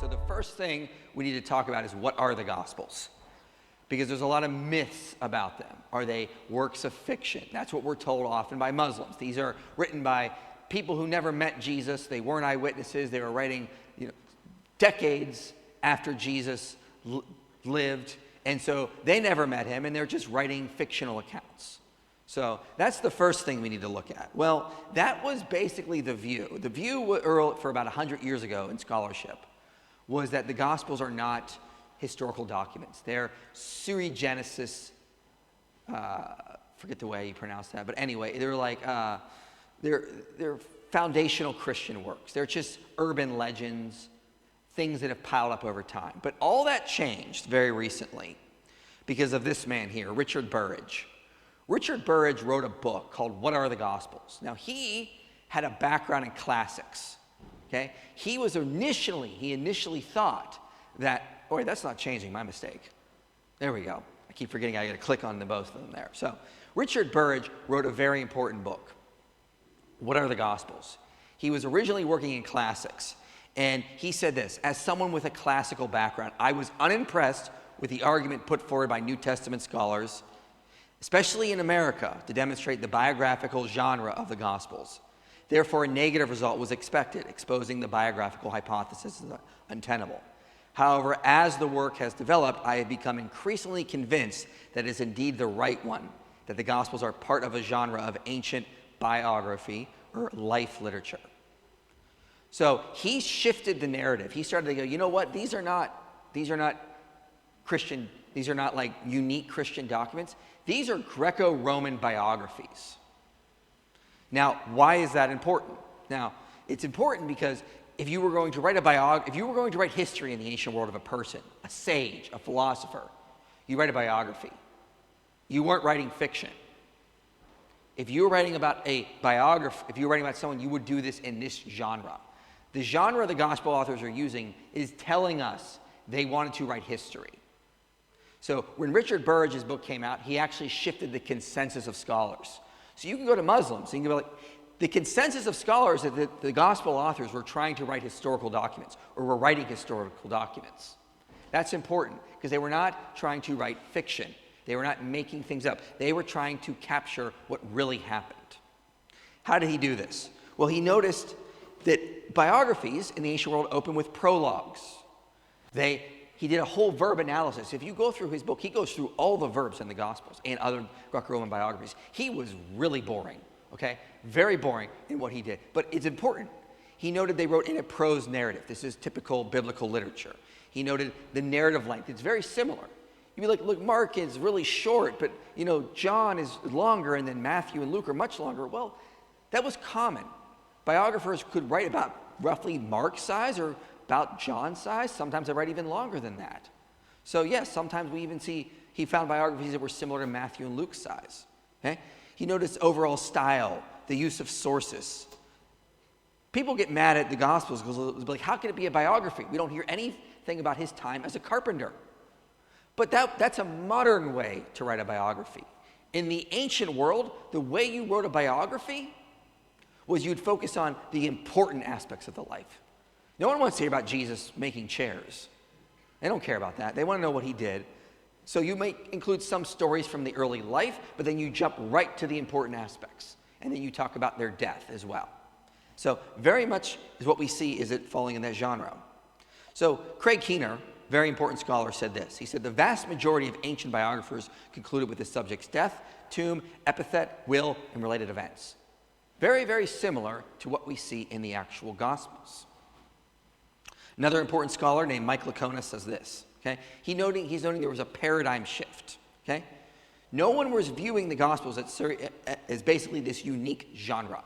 So the first thing we need to talk about is, what are the Gospels? Because there's a lot of myths about them. Are they works of fiction? That's what we're told often by Muslims. These are written by people who never met Jesus. They weren't eyewitnesses. They were writing, decades after Jesus lived. And so they never met him, and they're just writing fictional accounts. So that's the first thing we need to look at. Well, that was basically the view. The view for about 100 years ago in scholarship was that the Gospels are not historical documents. They're sui generis, forget the way you pronounce that, but anyway, they're like, they're foundational Christian works. They're just urban legends, things that have piled up over time. But all that changed very recently because of this man here, Richard Burridge. Richard Burridge wrote a book called What Are the Gospels? Now, he had a background in classics, okay? He initially thought that, oh wait, that's not changing, my mistake. There we go. I keep forgetting I got to click on both of them there. So, Richard Burridge wrote a very important book, What Are the Gospels? He was originally working in classics, and he said this: as someone with a classical background, I was unimpressed with the argument put forward by New Testament scholars, especially in America, to demonstrate the biographical genre of the Gospels. Therefore, a negative result was expected, exposing the biographical hypothesis as untenable. However, as the work has developed, I have become increasingly convinced that it is indeed the right one, that the Gospels are part of a genre of ancient biography or life literature. So he shifted the narrative. He started to go, you know what, these are not Christian, these are not like unique Christian documents. These are Greco-Roman biographies. Now, why is that important? Now, it's important because if you were going to write history in the ancient world of a person, a sage, a philosopher, you write a biography. You weren't writing fiction. If you were writing about a biography, if you were writing about someone, you would do this in this genre. The genre the gospel authors are using is telling us they wanted to write history. So when Richard Burridge's book came out, he actually shifted the consensus of scholars. So you can go to Muslims, and you can be like, the consensus of scholars that the gospel authors were trying to write historical documents, or were writing historical documents. That's important, because they were not trying to write fiction. They were not making things up. They were trying to capture what really happened. How did he do this? Well, he noticed that biographies in the ancient world open with prologues. He did a whole verb analysis. If you go through his book, he goes through all the verbs in the Gospels and other Greco-Roman biographies. He was really boring, okay? Very boring in what he did. But it's important. He noted they wrote in a prose narrative. This is typical biblical literature. He noted the narrative length. It's very similar. You'd be like, look, Mark is really short, but, John is longer, and then Matthew and Luke are much longer. Well, that was common. Biographers could write about roughly Mark's size or about John's size. Sometimes they write even longer than that. So yes, sometimes we even see he found biographies that were similar to Matthew and Luke's size. Okay? He noticed overall style, the use of sources. People get mad at the Gospels because they'll be like, how can it be a biography? We don't hear anything about his time as a carpenter. But that's a modern way to write a biography. In the ancient world, the way you wrote a biography was you'd focus on the important aspects of the life. No one wants to hear about Jesus making chairs. They don't care about that. They want to know what he did. So you may include some stories from the early life, but then you jump right to the important aspects. And then you talk about their death as well. So very much is what we see is it falling in that genre. So Craig Keener, very important scholar, said this. He said, the vast majority of ancient biographers concluded with the subject's death, tomb, epithet, will, and related events. Very, very similar to what we see in the actual Gospels. Another important scholar named Mike Licona says this. Okay? He's noting there was a paradigm shift. Okay? No one was viewing the Gospels as basically this unique genre,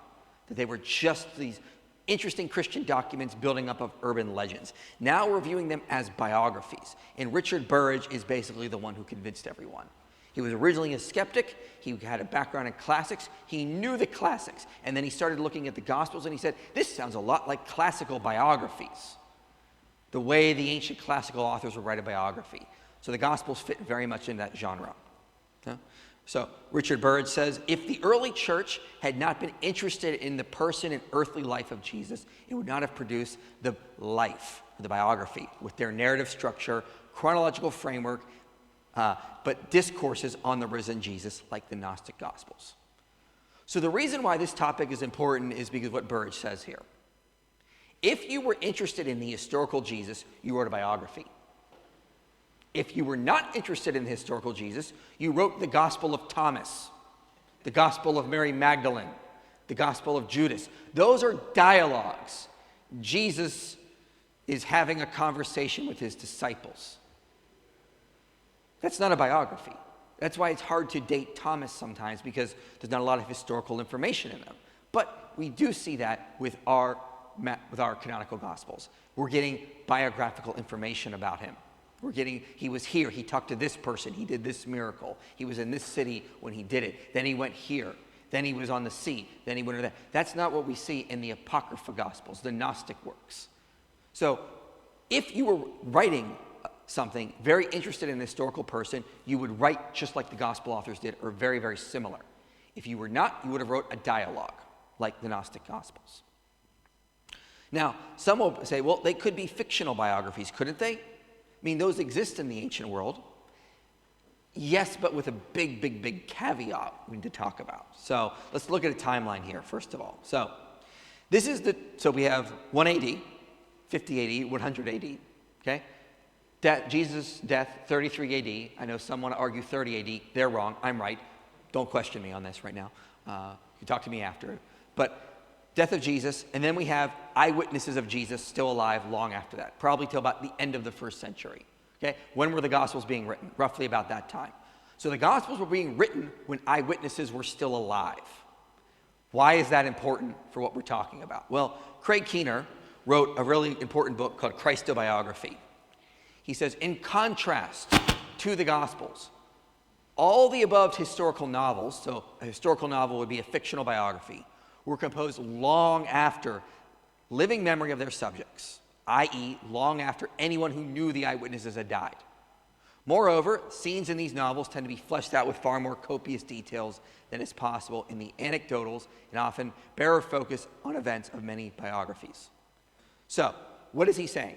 that they were just these interesting Christian documents building up of urban legends. Now we're viewing them as biographies. And Richard Burridge is basically the one who convinced everyone. He was originally a skeptic. He had a background in classics. He knew the classics. And then he started looking at the Gospels and he said, this sounds a lot like classical biographies, the way the ancient classical authors would write a biography. So the Gospels fit very much in that genre. So Richard Burridge says, if the early church had not been interested in the person and earthly life of Jesus, it would not have produced the life, the biography, with their narrative structure, chronological framework, but discourses on the risen Jesus, like the Gnostic Gospels. So the reason why this topic is important is because of what Burridge says here. If you were interested in the historical Jesus, you wrote a biography. If you were not interested in the historical Jesus, you wrote the Gospel of Thomas, the Gospel of Mary Magdalene, the Gospel of Judas. Those are dialogues. Jesus is having a conversation with his disciples. That's not a biography. That's why it's hard to date Thomas sometimes, because there's not a lot of historical information in them. But we do see that with our canonical Gospels. We're getting biographical information about him. We're getting, he was here, he talked to this person, he did this miracle, he was in this city when he did it, then he went here, then he was on the sea, then he went to that. That's not what we see in the Apocrypha Gospels, the Gnostic works. So if you were writing something very interested in a historical person, you would write just like the Gospel authors did, or very, very similar. If you were not, you would have wrote a dialogue, like the Gnostic Gospels. Now, some will say, well, they could be fictional biographies, couldn't they? I mean, those exist in the ancient world. Yes, but with a big, big, big caveat we need to talk about. So let's look at a timeline here, first of all. So this is so we have 1 AD, 50 AD, 100 AD, okay? Jesus' death, 33 AD. I know some want to argue 30 AD. They're wrong. I'm right. Don't question me on this right now. You can talk to me after. But death of Jesus, and then we have eyewitnesses of Jesus still alive long after that, probably till about the end of the 1st century. Okay? When were the Gospels being written? Roughly about that time. So the Gospels were being written when eyewitnesses were still alive. Why is that important for what we're talking about? Well, Craig Keener wrote a really important book called Christobiography. He says, in contrast to the Gospels, all the above historical novels, so a historical novel would be a fictional biography, were composed long after living memory of their subjects, i.e., long after anyone who knew the eyewitnesses had died. Moreover, scenes in these novels tend to be fleshed out with far more copious details than is possible in the anecdotals and often bearer focus on events of many biographies. So, what is he saying?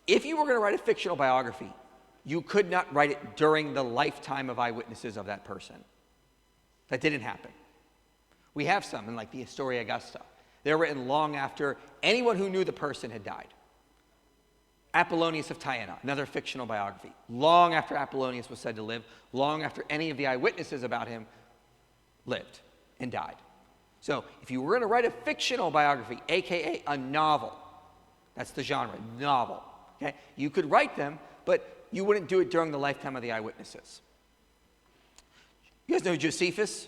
If you were going to write a fictional biography, you could not write it during the lifetime of eyewitnesses of that person. That didn't happen. We have some in like the Historia Augusta. They're written long after anyone who knew the person had died. Apollonius of Tyana, another fictional biography. Long after Apollonius was said to live, long after any of the eyewitnesses about him lived and died. So if you were going to write a fictional biography, aka a novel, that's the genre, novel, okay? You could write them, but you wouldn't do it during the lifetime of the eyewitnesses. You guys know Josephus?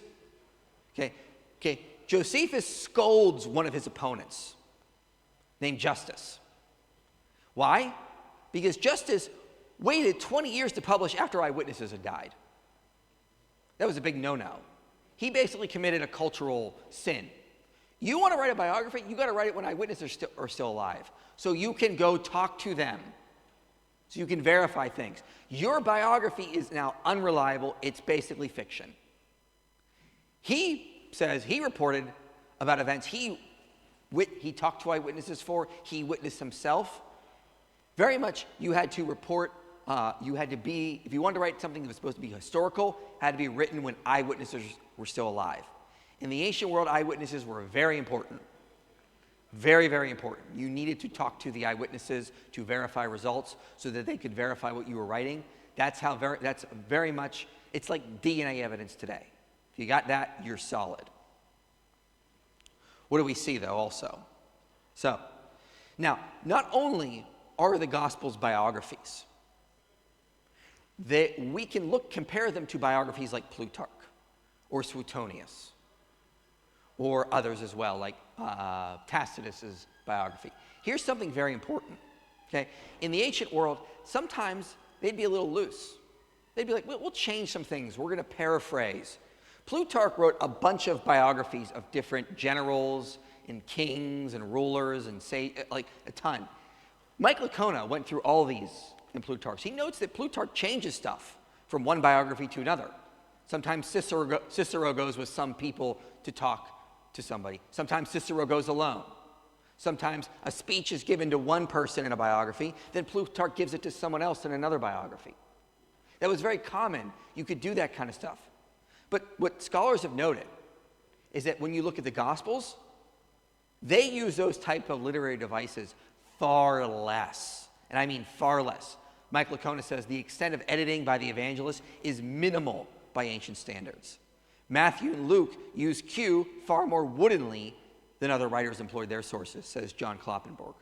Okay, Josephus scolds one of his opponents named Justus. Why? Because Justus waited 20 years to publish after eyewitnesses had died. That was a big no-no. He basically committed a cultural sin. You want to write a biography, you got to write it when eyewitnesses are still alive, so you can go talk to them, so you can verify things. Your biography is now unreliable. It's basically fiction. He says he reported about events he talked to eyewitnesses for, he witnessed himself. Very much you had to report, you had to be, if you wanted to write something that was supposed to be historical, it had to be written when eyewitnesses were still alive. In the ancient world, eyewitnesses were very important. Very, very important. You needed to talk to the eyewitnesses to verify results so that they could verify what you were writing. That's very much, it's like DNA evidence today. If you got that, you're solid. What do we see, though, also? So, now, not only are the Gospels biographies, we can compare them to biographies like Plutarch or Suetonius or others as well, like Tacitus's biography. Here's something very important, okay? In the ancient world, sometimes they'd be a little loose. They'd be like, we'll change some things. We're going to paraphrase. Plutarch wrote a bunch of biographies of different generals and kings and rulers and like a ton. Mike Licona went through all these in Plutarch. He notes that Plutarch changes stuff from one biography to another. Sometimes Cicero goes with some people to talk to somebody. Sometimes Cicero goes alone. Sometimes a speech is given to one person in a biography, then Plutarch gives it to someone else in another biography. That was very common. You could do that kind of stuff. But what scholars have noted is that when you look at the Gospels, they use those type of literary devices far less. And I mean far less. Michael Licona says the extent of editing by the evangelists is minimal by ancient standards. Matthew and Luke use Q far more woodenly than other writers employed their sources, says John Kloppenborg.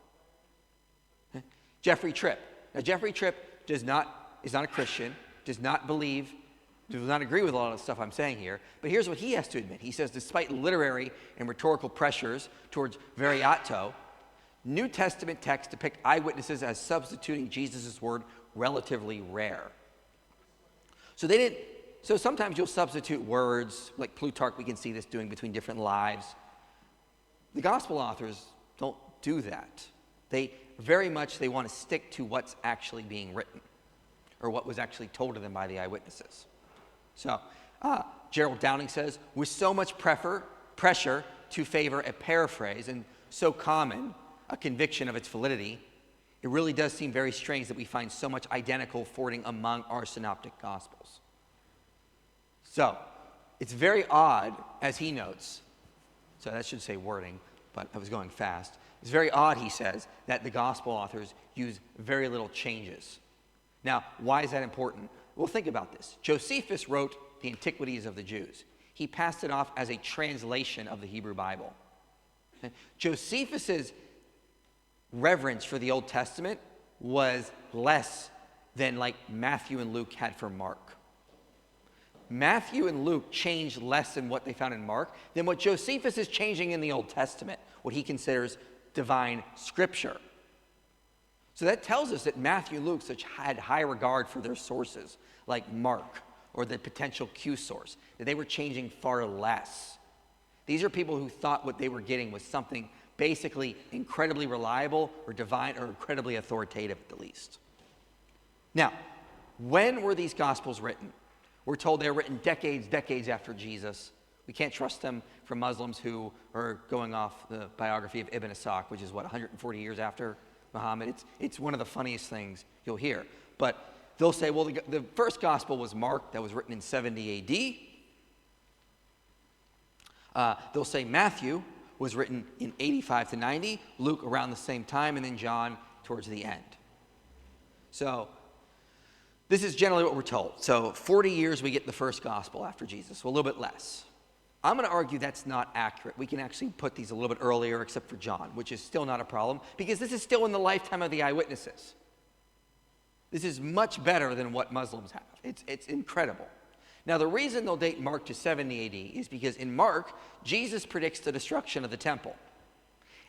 Jeffrey Tripp. Now, Jeffrey Tripp is not a Christian, does not agree with a lot of the stuff I'm saying here, but here's what he has to admit. He says, despite literary and rhetorical pressures towards veriato, New Testament texts depict eyewitnesses as substituting Jesus' word relatively rare. So sometimes you'll substitute words, like Plutarch, we can see this doing between different lives. The gospel authors don't do that. They want to stick to what's actually being written, or what was actually told to them by the eyewitnesses. So, Gerald Downing says, with so much pressure to favor a paraphrase and so common a conviction of its validity, it really does seem very strange that we find so much identical forwarding among our synoptic gospels. So, it's very odd, as he notes, so that should say wording, but I was going fast. It's very odd, he says, that the gospel authors use very little changes. Now, why is that important? Well, think about this. Josephus wrote the Antiquities of the Jews. He passed it off as a translation of the Hebrew Bible. Okay? Josephus's reverence for the Old Testament was less than like Matthew and Luke had for Mark. Matthew and Luke changed less than what they found in Mark than what Josephus is changing in the Old Testament, what he considers divine scripture. So that tells us that Matthew and Luke had high regard for their sources, like Mark or the potential Q source, that they were changing far less. These are people who thought what they were getting was something basically incredibly reliable or divine or incredibly authoritative at the least. Now, when were these Gospels written? We're told they were written decades after Jesus. We can't trust them from Muslims who are going off the biography of Ibn Ishaq, which is 140 years after Muhammad. It's one of the funniest things you'll hear. But they'll say, well, the first gospel was Mark, that was written in 70 AD. They'll say Matthew was written in 85 to 90, Luke around the same time, and then John towards the end. So this is generally what we're told. So 40 years we get the first gospel after Jesus, well, a little bit less. I'm going to argue that's not accurate. We can actually put these a little bit earlier, except for John, which is still not a problem, because this is still in the lifetime of the eyewitnesses. This is much better than what Muslims have. It's incredible. Now, the reason they'll date Mark to 70 AD is because in Mark, Jesus predicts the destruction of the temple.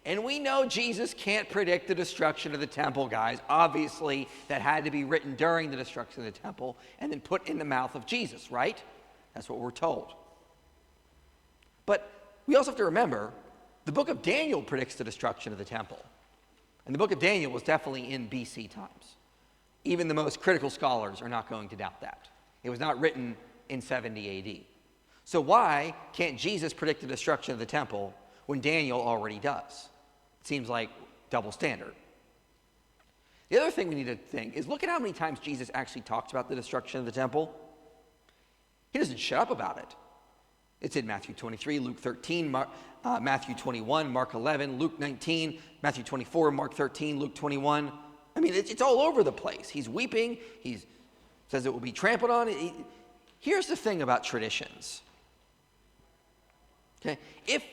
And we know Jesus can't predict the destruction of the temple, guys. Obviously, that had to be written during the destruction of the temple and then put in the mouth of Jesus, right? That's what we're told. But we also have to remember, the book of Daniel predicts the destruction of the temple. And the book of Daniel was definitely in BC times. Even the most critical scholars are not going to doubt that. It was not written in 70 AD. So why can't Jesus predict the destruction of the temple when Daniel already does? It seems like double standard. The other thing we need to think is look at how many times Jesus actually talks about the destruction of the temple. He doesn't shut up about it. It's in Matthew 23, Luke 13, Matthew 21, Mark 11, Luke 19, Matthew 24, Mark 13, Luke 21. I mean, it's all over the place. He's weeping. He says it will be trampled on. Here's the thing about traditions. Okay, if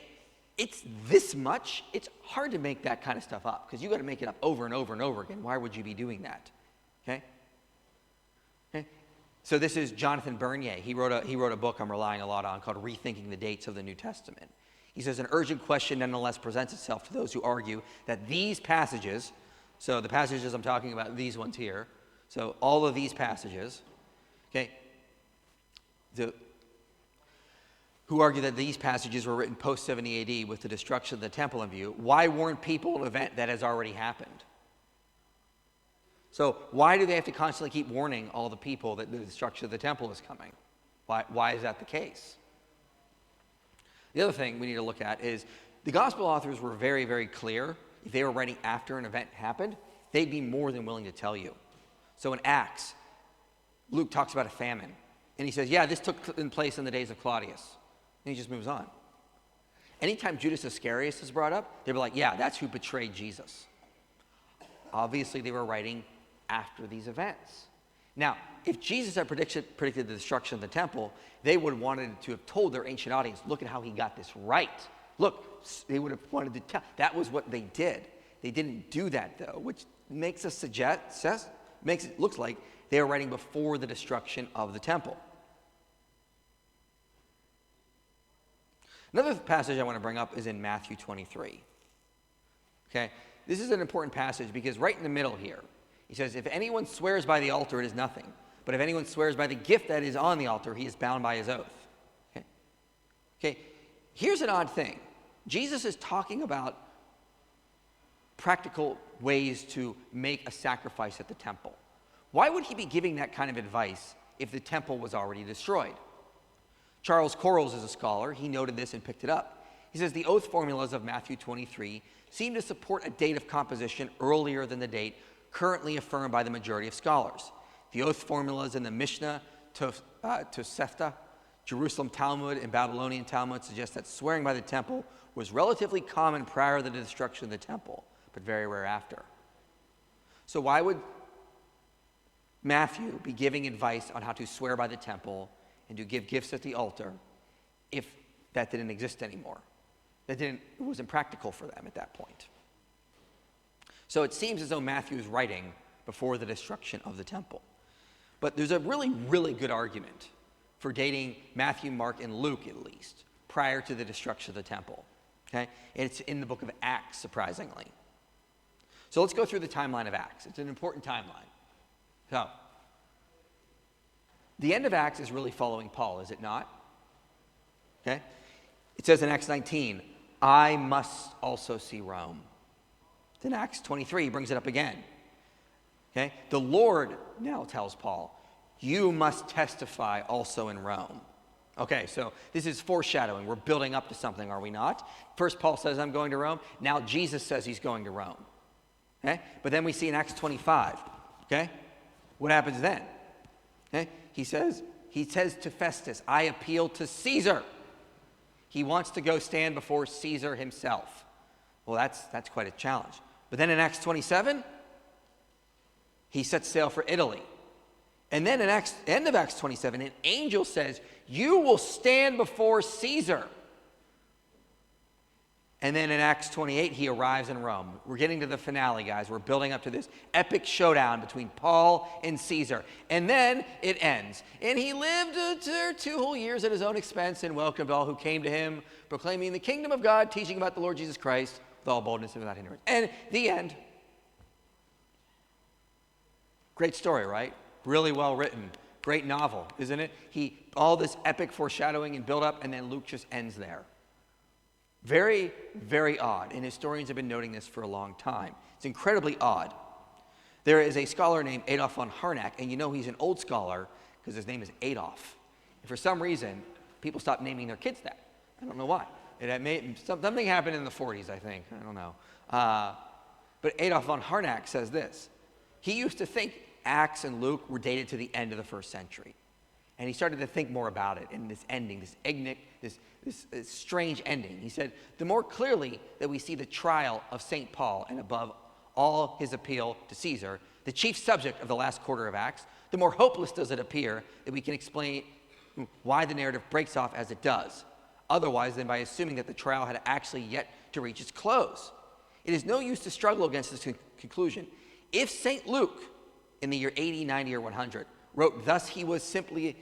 it's this much, it's hard to make that kind of stuff up because you got to make it up over and over and over again. Why would you be doing that? Okay. So this is Jonathan Bernier. He wrote a book I'm relying a lot on called Rethinking the Dates of the New Testament. He says an urgent question nonetheless presents itself to those who argue that these passages, so the passages I'm talking about, these ones here, so all of these passages, okay, who argue that these passages were written post-70 AD with the destruction of the temple in view, why warn people of an event that has already happened? So why do they have to constantly keep warning all the people that the destruction of the temple is coming? Why is that the case? The other thing we need to look at is the gospel authors were very, very clear. If they were writing after an event happened, they'd be more than willing to tell you. So in Acts, Luke talks about a famine. And he says, yeah, this took place in the days of Claudius. And he just moves on. Anytime Judas Iscariot is brought up, they'll be like, yeah, that's who betrayed Jesus. Obviously, they were writing after these events. Now, if Jesus had predicted the destruction of the temple, they would have wanted to have told their ancient audience, look at how he got this right. Look, they would have wanted to tell. That was what they did. They didn't do that, though, which makes it look like they were writing before the destruction of the temple. Another passage I want to bring up is in Matthew 23. Okay? This is an important passage because right in the middle here, he says, if anyone swears by the altar, it is nothing. But if anyone swears by the gift that is on the altar, he is bound by his oath. Okay? Here's an odd thing. Jesus is talking about practical ways to make a sacrifice at the temple. Why would he be giving that kind of advice if the temple was already destroyed? Charles Quarles is a scholar. He noted this and picked it up. He says the oath formulas of Matthew 23 seem to support a date of composition earlier than the date currently affirmed by the majority of scholars. The oath formulas in the Mishnah, Tosefta, Jerusalem Talmud, and Babylonian Talmud suggest that swearing by the temple was relatively common prior to the destruction of the temple, but very rare after. So why would Matthew be giving advice on how to swear by the temple and to give gifts at the altar if that didn't exist anymore? It wasn't practical for them at that point. So it seems as though Matthew is writing before the destruction of the temple. But there's a really, really good argument for dating Matthew, Mark, and Luke, at least, prior to the destruction of the temple. Okay? And it's in the book of Acts, surprisingly. So let's go through the timeline of Acts. It's an important timeline. So, the end of Acts is really following Paul, is it not? Okay? It says in Acts 19, I must also see Rome. Then Acts 23 he brings it up again. Okay? The Lord now tells Paul, you must testify also in Rome. Okay, so this is foreshadowing. We're building up to something, are we not? First Paul says, I'm going to Rome. Now Jesus says he's going to Rome. Okay? But then we see in Acts 25, okay? What happens then? Okay? He says to Festus, I appeal to Caesar. He wants to go stand before Caesar himself. Well, that's quite a challenge. But then in Acts 27, he sets sail for Italy. And then in end of Acts 27, an angel says, you will stand before Caesar. And then in Acts 28, he arrives in Rome. We're getting to the finale, guys. We're building up to this epic showdown between Paul and Caesar. And then it ends. And he lived 2 whole years at his own expense and welcomed all who came to him, proclaiming the kingdom of God, teaching about the Lord Jesus Christ with all boldness and without hindrance. And the end. Great story, right? Really well written. Great novel, isn't it? All this epic foreshadowing and build up, and then Luke just ends there. Very, very odd, and historians have been noting this for a long time. It's incredibly odd. There is a scholar named Adolf von Harnack, and you know he's an old scholar because his name is Adolf. And for some reason, people stopped naming their kids that. I don't know why. Something happened in the 40s, I think. I don't know. But Adolf von Harnack says this. He used to think Acts and Luke were dated to the end of the first century. And he started to think more about it in this ending, this strange ending. He said, the more clearly that we see the trial of St. Paul and above all his appeal to Caesar, the chief subject of the last quarter of Acts, the more hopeless does it appear that we can explain why the narrative breaks off as it does, otherwise than by assuming that the trial had actually yet to reach its close. It is no use to struggle against this conclusion. If St. Luke, in the year 80, 90, or 100, wrote this, he was simply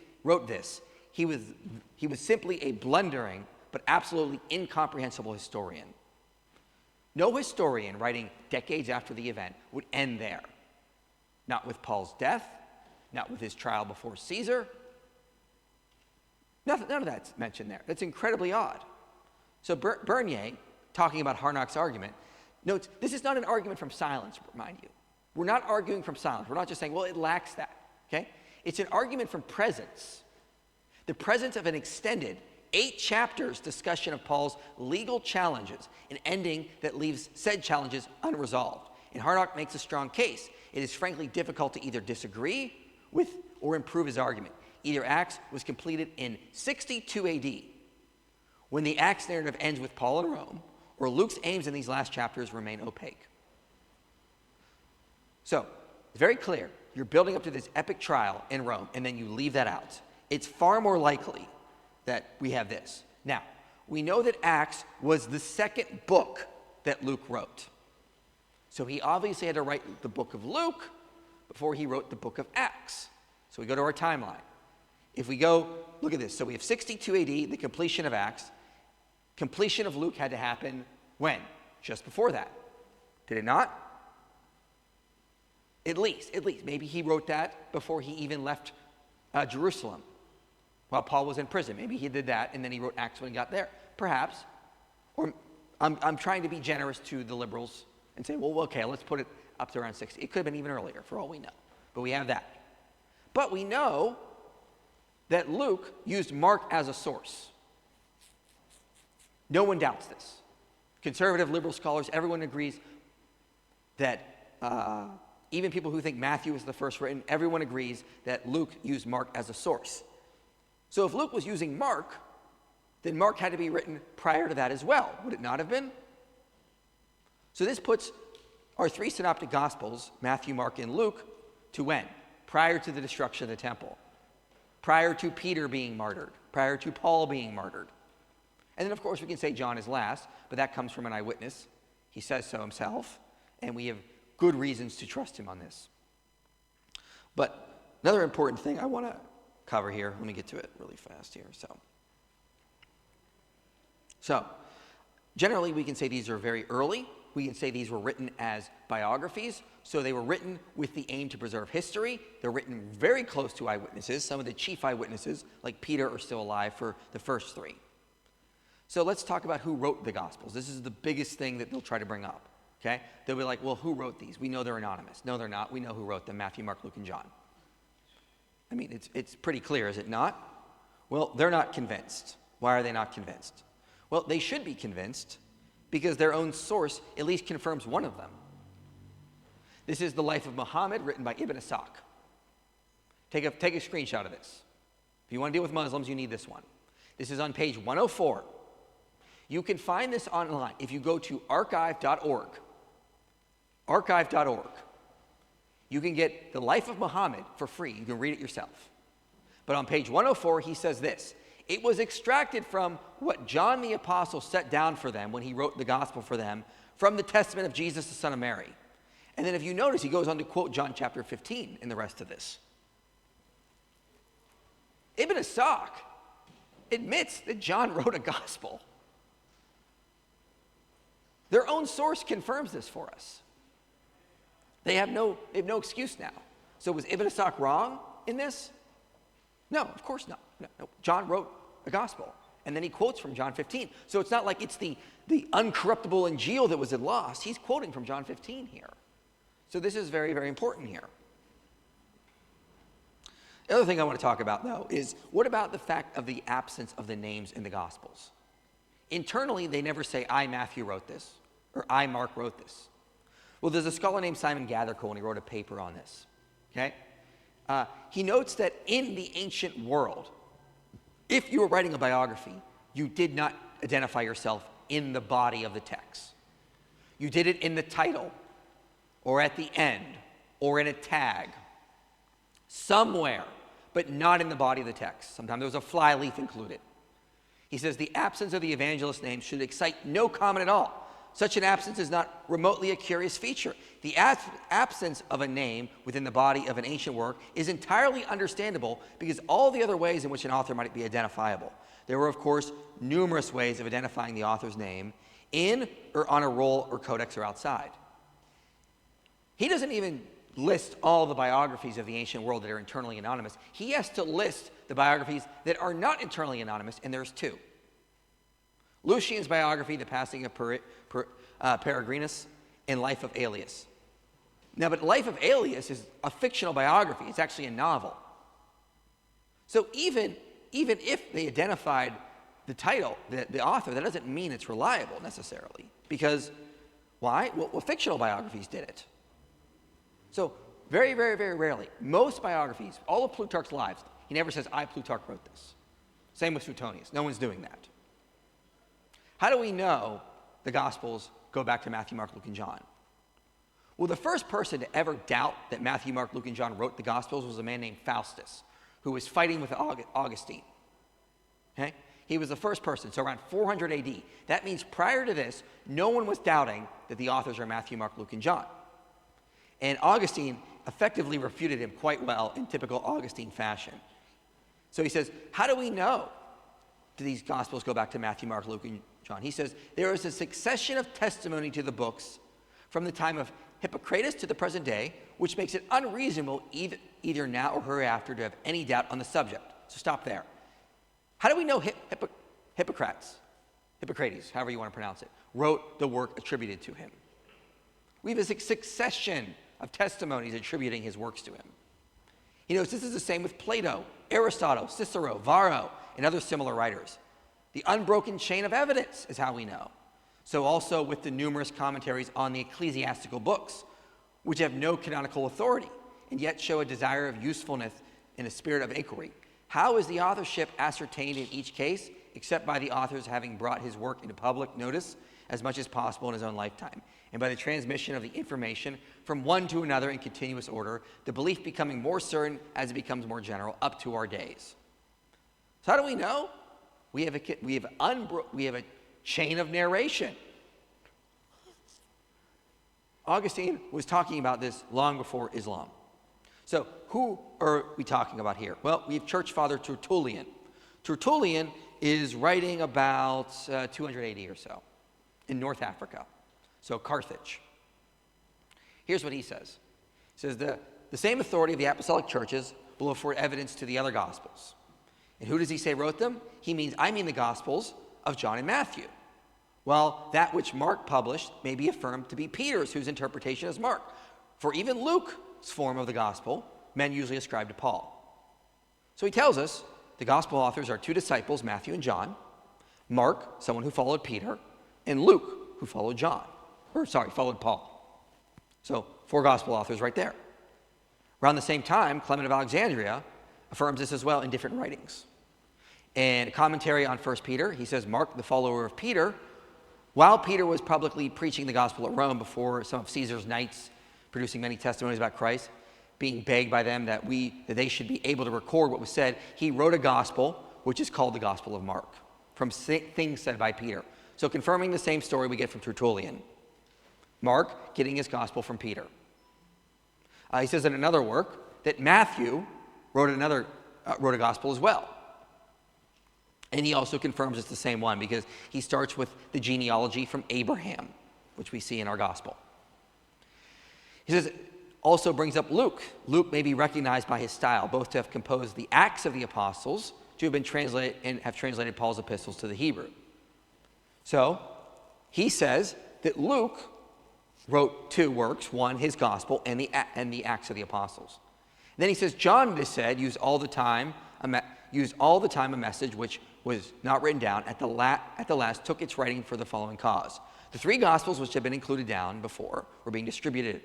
a blundering but absolutely incomprehensible historian. No historian writing decades after the event would end there. Not with Paul's death, not with his trial before Caesar. None of that's mentioned there. That's incredibly odd. So Bernier, talking about Harnack's argument, notes this is not an argument from silence, mind you. We're not arguing from silence. We're not just saying, well, it lacks that, okay? It's an argument from presence. the presence of an extended 8 chapters discussion of Paul's legal challenges, an ending that leaves said challenges unresolved. And Harnack makes a strong case. It is frankly difficult to either disagree with or improve his argument. Either Acts was completed in 62 AD, when the Acts narrative ends with Paul in Rome, or Luke's aims in these last chapters remain opaque. So, it's very clear. You're building up to this epic trial in Rome, and then you leave that out. It's far more likely that we have this. Now, we know that Acts was the second book that Luke wrote. So he obviously had to write the book of Luke before he wrote the book of Acts. So we go to our timeline. If we go, look at this. So we have 62 AD, the completion of Acts. Completion of Luke had to happen when? Just before that. Did it not? At least. Maybe he wrote that before he even left Jerusalem while Paul was in prison. Maybe he did that and then he wrote Acts when he got there. Perhaps. Or I'm trying to be generous to the liberals and say, well, okay, let's put it up to around 60. It could have been even earlier for all we know. But we have that. But we know that Luke used Mark as a source. No one doubts this. Conservative, liberal scholars, everyone agrees that even people who think Matthew is the first written, everyone agrees that Luke used Mark as a source. So if Luke was using Mark, then Mark had to be written prior to that as well. Would it not have been? So this puts our 3 synoptic gospels, Matthew, Mark, and Luke, to when? Prior to the destruction of the temple. Prior to Peter being martyred. Prior to Paul being martyred. And then, of course, we can say John is last, but that comes from an eyewitness. He says so himself, and we have good reasons to trust him on this. But another important thing I want to cover here, let me get to it really fast here. So, generally, we can say these are very early. We can say these were written as biographies, so they were written with the aim to preserve history. They're written very close to eyewitnesses. Some of the chief eyewitnesses, like Peter, are still alive for the first 3. So let's talk about who wrote the Gospels. This is the biggest thing that they'll try to bring up, okay? They'll be like, well, who wrote these? We know they're anonymous. No, they're not. We know who wrote them: Matthew, Mark, Luke, and John. I mean, it's pretty clear, is it not? Well, they're not convinced. Why are they not convinced? Well, they should be convinced because their own source at least confirms one of them. This is the Life of Muhammad, written by Ibn Ishaq. Take a screenshot of this. If you want to deal with Muslims, you need this one. This is on page 104. You can find this online if you go to archive.org. Archive.org. You can get the Life of Muhammad for free. You can read it yourself. But on page 104, he says this: it was extracted from what John the Apostle set down for them when he wrote the gospel for them, from the testament of Jesus, the son of Mary. And then if you notice, he goes on to quote John chapter 15 in the rest of this. Ibn Ishaq admits that John wrote a gospel. Their own source confirms this for us. They have no excuse now. So was Ibn Ishaq wrong in this? No, of course not. No. John wrote a gospel, and then he quotes from John 15. So it's not like it's the uncorruptible Injil that was lost. He's quoting from John 15 here. So this is very, very important here. The other thing I want to talk about, though, is what about the fact of the absence of the names in the Gospels? Internally, they never say, I, Matthew, wrote this, or I, Mark, wrote this. Well, there's a scholar named Simon Gathercole, and he wrote a paper on this, okay? He notes that in the ancient world, if you were writing a biography, you did not identify yourself in the body of the text. You did it in the title, or at the end, or in a tag, somewhere, but not in the body of the text. Sometimes there was a flyleaf included. He says the absence of the evangelist's name should excite no comment at all. Such an absence is not remotely a curious feature. The absence of a name within the body of an ancient work is entirely understandable because all the other ways in which an author might be identifiable. There were, of course, numerous ways of identifying the author's name in or on a roll or codex or outside. He doesn't even list all the biographies of the ancient world that are internally anonymous. He has to list the biographies that are not internally anonymous, and there's 2. Lucian's biography, The Passing of Peregrinus, and Life of Aelius. Now, but Life of Aelius is a fictional biography. It's actually a novel. So even even if they identified the title, the author, that doesn't mean it's reliable necessarily. Because, why? Well, fictional biographies did it. So, very, very, very rarely, most biographies, all of Plutarch's lives, he never says, I, Plutarch, wrote this. Same with Suetonius. No one's doing that. How do we know the Gospels go back to Matthew, Mark, Luke, and John? Well, the first person to ever doubt that Matthew, Mark, Luke, and John wrote the Gospels was a man named Faustus, who was fighting with Augustine. Okay? He was the first person, so around 400 AD. That means prior to this, no one was doubting that the authors are Matthew, Mark, Luke, and John. And Augustine effectively refuted him quite well in typical Augustine fashion. So he says, how do we know do these Gospels go back to Matthew, Mark, Luke, and John? He says, there is a succession of testimony to the books from the time of Hippocrates to the present day, which makes it unreasonable either now or hereafter to have any doubt on the subject. So stop there. How do we know Hippocrates, however you want to pronounce it, wrote the work attributed to him? We have a succession of testimonies attributing his works to him. He knows this is the same with Plato, Aristotle, Cicero, Varro, and other similar writers. The unbroken chain of evidence is how we know. So also with the numerous commentaries on the ecclesiastical books, which have no canonical authority, and yet show a desire of usefulness and a spirit of inquiry. How is the authorship ascertained in each case, except by the author's having brought his work into public notice as much as possible in his own lifetime, and by the transmission of the information from one to another in continuous order, the belief becoming more certain as it becomes more general up to our days. So how do we know? We have a chain of narration. Augustine was talking about this long before Islam. So who are we talking about here? Well, we have Church Father Tertullian. Tertullian is writing about 200 AD or so in North Africa, so Carthage. Here's what he says. He says, the same authority of the apostolic churches will afford evidence to the other Gospels. And who does he say wrote them? I mean the Gospels of John and Matthew. Well, that which Mark published may be affirmed to be Peter's, whose interpretation is Mark. For even Luke's form of the gospel, men usually ascribe to Paul. So he tells us the gospel authors are two disciples, Matthew and John, Mark, someone who followed Peter, and Luke, who followed Paul. So 4 gospel authors right there. Around the same time, Clement of Alexandria affirms this as well in different writings. And a commentary on 1 Peter, he says, Mark, the follower of Peter, while Peter was publicly preaching the gospel at Rome before some of Caesar's knights, producing many testimonies about Christ, being begged by them that they should be able to record what was said, he wrote a gospel, which is called the Gospel of Mark, from things said by Peter. So confirming the same story we get from Tertullian. Mark getting his gospel from Peter. He says in another work that Matthew wrote a gospel as well. And he also confirms it's the same one because he starts with the genealogy from Abraham, which we see in our gospel. He says, also brings up Luke. Luke may be recognized by his style, both to have composed the Acts of the Apostles, to have been translated and have translated Paul's epistles to the Hebrew. So he says that Luke wrote 2 works, one, his gospel, and the Acts of the Apostles. Then he says, John, it is said, used all the time a message which was not written down, at the last took its writing for the following cause. The 3 Gospels which had been included down before were being distributed.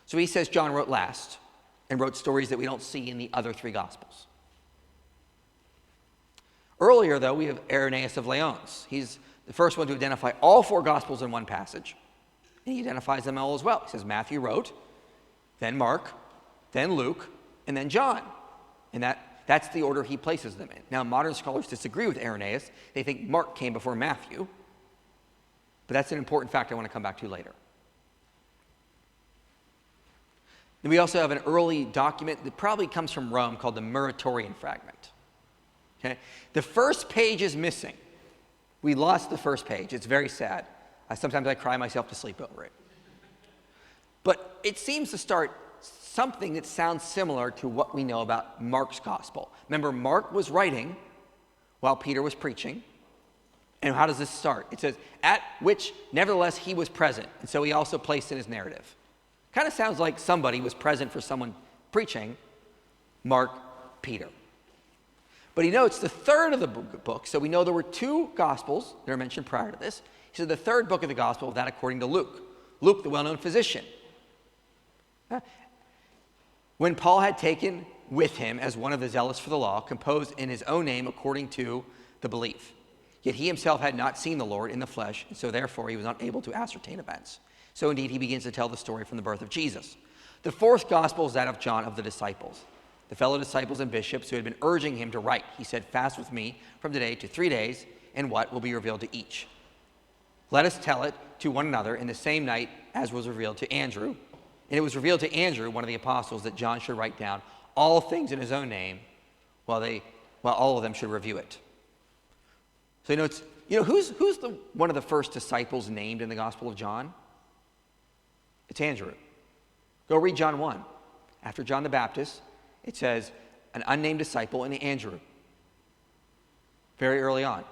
So he says John wrote last and wrote stories that we don't see in the other 3 Gospels. Earlier, though, we have Irenaeus of Lyons. He's the first one to identify all 4 Gospels in one passage, and he identifies them all as well. He says Matthew wrote, then Mark, then Luke, and then John. And that's the order he places them in. Now, modern scholars disagree with Irenaeus. They think Mark came before Matthew. But that's an important fact I want to come back to later. Then we also have an early document that probably comes from Rome called the Muratorian Fragment. Okay? The first page is missing. We lost the first page. It's very sad. Sometimes I cry myself to sleep over it. But it seems to start something that sounds similar to what we know about Mark's gospel. Remember, Mark was writing while Peter was preaching. And how does this start? It says, at which, nevertheless, he was present. And so he also placed in his narrative. Kind of sounds like somebody was present for someone preaching, Mark, Peter. But he notes the third of the book, so we know there were two Gospels that are mentioned prior to this. He said the third book of the Gospel, that according to Luke. Luke, the well-known physician. When Paul had taken with him as one of the zealous for the law, composed in his own name according to the belief. Yet he himself had not seen the Lord in the flesh, and so therefore he was not able to ascertain events. So indeed he begins to tell the story from the birth of Jesus. The fourth gospel is that of John of the disciples. The fellow disciples and bishops who had been urging him to write. He said, fast with me from today to 3 days, and what will be revealed to each. Let us tell it to one another in the same night as was revealed to Andrew. And it was revealed to Andrew, one of the apostles, that John should write down all things in his own name, while all of them should review it. So who's one of the first disciples named in the Gospel of John? It's Andrew. Go read John 1. After John the Baptist, it says an unnamed disciple in Andrew. Very early on.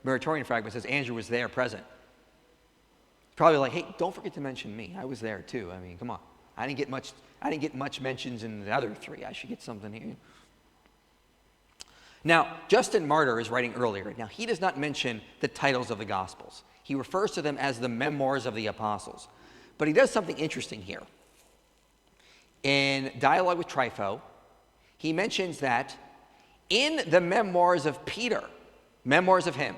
Meritorian fragment says Andrew was there present. Probably like, hey, don't forget to mention me. I was there too. I mean, come on. I didn't get much mentions in the other three. I should get something here. Now, Justin Martyr is writing earlier. Now, he does not mention the titles of the Gospels. He refers to them as the memoirs of the apostles. But he does something interesting here. In Dialogue with Trypho, he mentions that in the memoirs of Peter, memoirs of him,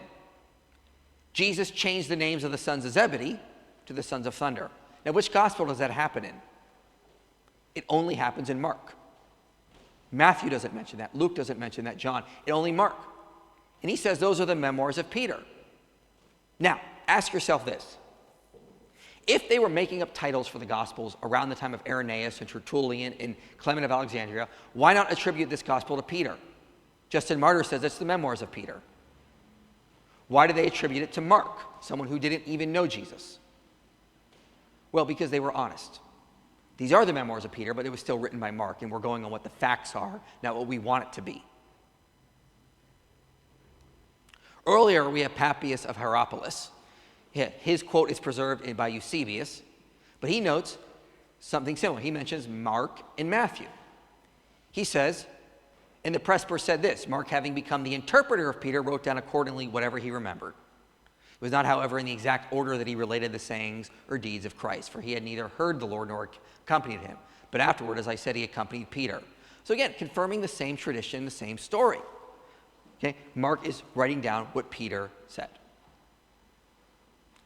Jesus changed the names of the sons of Zebedee to the sons of thunder. Now, which gospel does that happen in? It only happens in Mark. Matthew doesn't mention that. Luke doesn't mention that. John. It only Mark. And he says those are the memoirs of Peter. Now, ask yourself this. If they were making up titles for the Gospels around the time of Irenaeus and Tertullian and Clement of Alexandria, why not attribute this Gospel to Peter? Justin Martyr says it's the memoirs of Peter. Why do they attribute it to Mark, someone who didn't even know Jesus? Well, because they were honest. These are the memoirs of Peter, but it was still written by Mark, and we're going on what the facts are, not what we want it to be. Earlier, we have Papias of Hierapolis. His quote is preserved by Eusebius, but he notes something similar. He mentions Mark and Matthew. He says, and the presbyter said this, Mark, having become the interpreter of Peter, wrote down accordingly whatever he remembered. It was not, however, in the exact order that he related the sayings or deeds of Christ, for he had neither heard the Lord nor accompanied him. But afterward, as I said, he accompanied Peter. So again, confirming the same tradition, the same story. Okay? Mark is writing down what Peter said.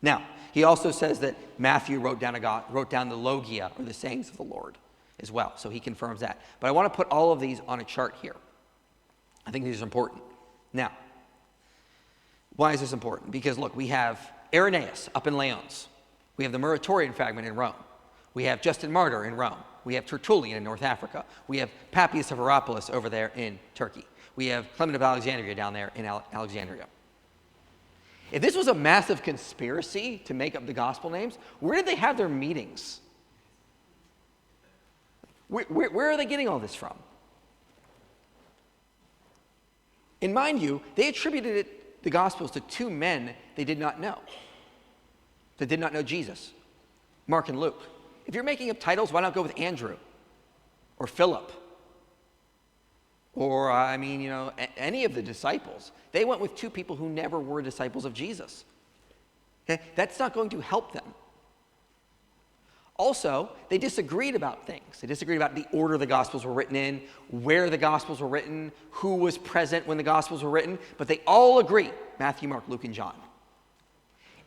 Now, he also says that Matthew wrote down the logia, or the sayings of the Lord, as well. So he confirms that. But I want to put all of these on a chart here. I think these are important. Now, why is this important? Because look, we have Irenaeus up in Lyons. We have the Meritorian fragment in Rome. We have Justin Martyr in Rome. We have Tertullian in North Africa. We have Papias of Hierapolis over there in Turkey. We have Clement of Alexandria down there in Alexandria. If this was a massive conspiracy to make up the gospel names, where did they have their meetings? Where are they getting all this from? And mind you, they attributed the Gospels to two men they did not know, that did not know Jesus, Mark and Luke. If you're making up titles, why not go with Andrew or Philip or, any of the disciples? They went with two people who never were disciples of Jesus. Okay? That's not going to help them. Also, they disagreed about things. They disagreed about the order the Gospels were written in, where the Gospels were written, who was present when the Gospels were written, but they all agree, Matthew, Mark, Luke, and John.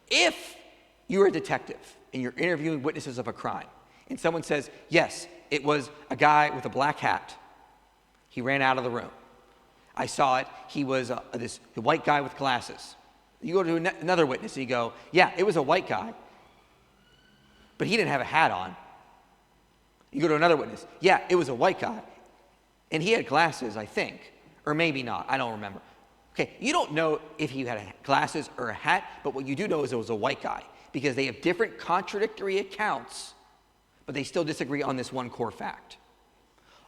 If you're a detective and you're interviewing witnesses of a crime, and someone says, yes, it was a guy with a black hat. He ran out of the room. I saw it. He was the white guy with glasses. You go to another witness and you go, yeah, it was a white guy, but he didn't have a hat on. You go to another witness. Yeah, it was a white guy. And he had glasses, I think. Or maybe not. I don't remember. Okay, you don't know if he had glasses or a hat, but what you do know is it was a white guy. Because they have different contradictory accounts, but they still disagree on this one core fact.